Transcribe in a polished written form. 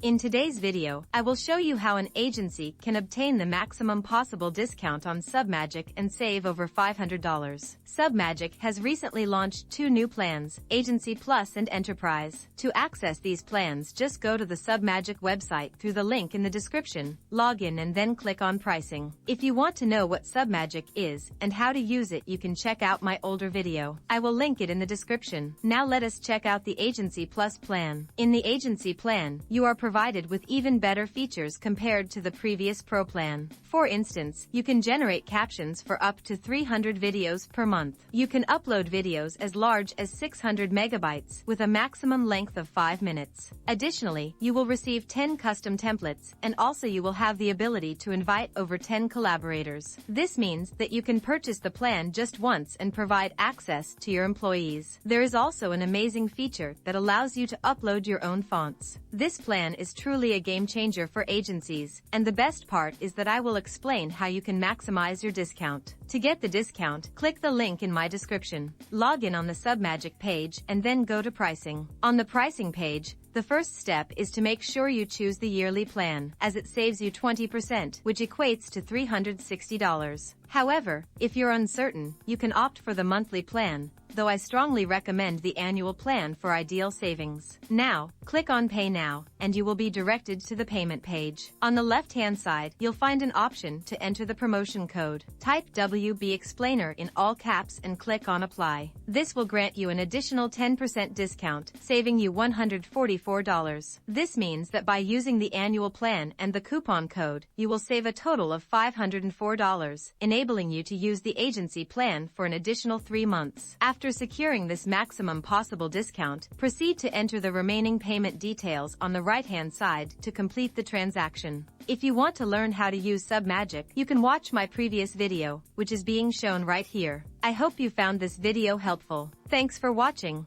In today's video, I will show you how an agency can obtain the maximum possible discount on Submagic and save over $500. Submagic has recently launched two new plans, Agency Plus and Enterprise. To access these plans, just go to the Submagic website through the link in the description, log in and then click on Pricing. If you want to know what Submagic is and how to use it, you can check out my older video. I will link it in the description. Now let us check out the Agency Plus plan. In the Agency plan, you are provided with even better features compared to the previous Pro plan. For instance, you can generate captions for up to 300 videos per month. You can upload videos as large as 600 megabytes with a maximum length of 5 minutes. Additionally, you will receive 10 custom templates, and also you will have the ability to invite over 10 collaborators. This means that you can purchase the plan just once and provide access to your employees. There is also an amazing feature that allows you to upload your own fonts. This plan is truly a game changer for agencies, and the best part is that I will explain how you can maximize your discount. To get the discount, click the link in my description. Log in on the Submagic page and then go to Pricing. On the Pricing page, the first step is to make sure you choose the yearly plan, as it saves you 20%, which equates to $360. However, if you're uncertain, you can opt for the monthly plan, though I strongly recommend the annual plan for ideal savings. Now, click on Pay Now, and you will be directed to the payment page. On the left-hand side, you'll find an option to enter the promotion code. Type WB Explainer in all caps and click on Apply. This will grant you an additional 10% discount, saving you $144. This means that by using the annual plan and the coupon code, you will save a total of $504, enabling you to use the agency plan for an additional 3 months. After securing this maximum possible discount, proceed to enter the remaining payment details on the right-hand side to complete the transaction. If you want to learn how to use Submagic, you can watch my previous video, which is being shown right here. I hope you found this video helpful. Thanks for watching.